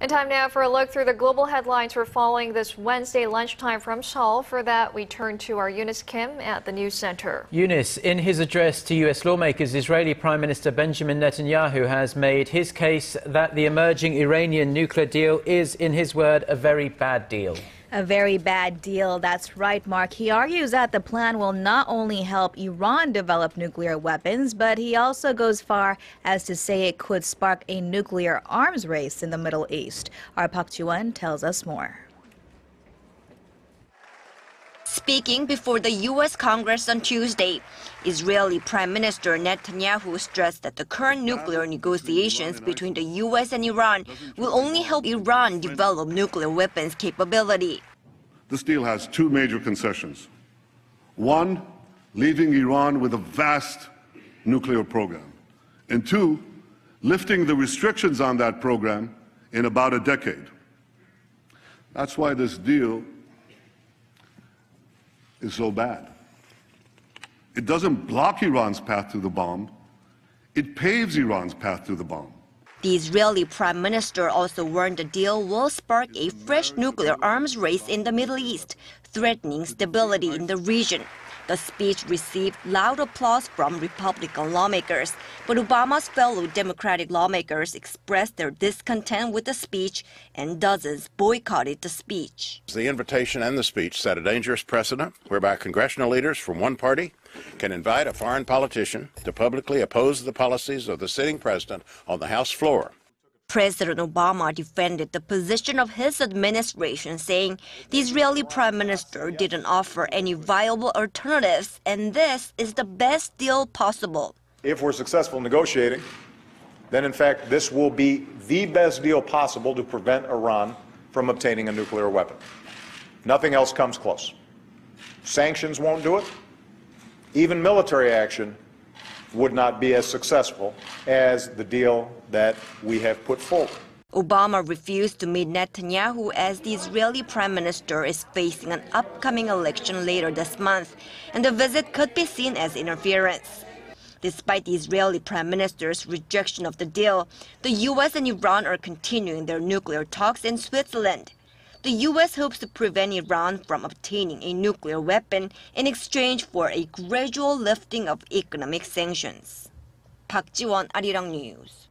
And time now for a look through the global headlines we're following this Wednesday lunchtime from Seoul. For that, we turn to our Eunice Kim at the NewsCenter. Eunice, in his address to U.S. lawmakers, Israeli Prime Minister Benjamin Netanyahu has made his case that the emerging Iranian nuclear deal is, in his word, a very bad deal. A very bad deal. That's right, Mark. He argues that the plan will not only help Iran develop nuclear weapons, but he also goes far as to say it could spark a nuclear arms race in the Middle East. Our Park Ji-won tells us more. Speaking before the U.S. Congress on Tuesday, Israeli Prime Minister Netanyahu stressed that the current nuclear negotiations between the U.S. and Iran will only help Iran develop nuclear weapons capability. This deal has two major concessions. One, leaving Iran with a vast nuclear program. And two, lifting the restrictions on that program in about a decade. That's why this deal is so bad. It doesn't block Iran's path to the bomb, it paves Iran's path to the bomb. The Israeli Prime Minister also warned the deal will spark a fresh nuclear arms race in the Middle East, threatening stability in the region. The speech received loud applause from Republican lawmakers, but Obama's fellow Democratic lawmakers expressed their discontent with the speech, and dozens boycotted the speech. The invitation and the speech set a dangerous precedent whereby congressional leaders from one party can invite a foreign politician to publicly oppose the policies of the sitting president on the House floor. President Obama defended the position of his administration, saying the Israeli Prime Minister didn't offer any viable alternatives, and this is the best deal possible. If we're successful in negotiating, then in fact this will be the best deal possible to prevent Iran from obtaining a nuclear weapon. Nothing else comes close. Sanctions won't do it. Even military action would not be as successful as the deal that we have put forward. Obama refused to meet Netanyahu as the Israeli Prime Minister is facing an upcoming election later this month, and the visit could be seen as interference. Despite the Israeli Prime Minister's rejection of the deal, the U.S. and Iran are continuing their nuclear talks in Switzerland. The U.S. hopes to prevent Iran from obtaining a nuclear weapon in exchange for a gradual lifting of economic sanctions. Park Ji-won, Arirang News.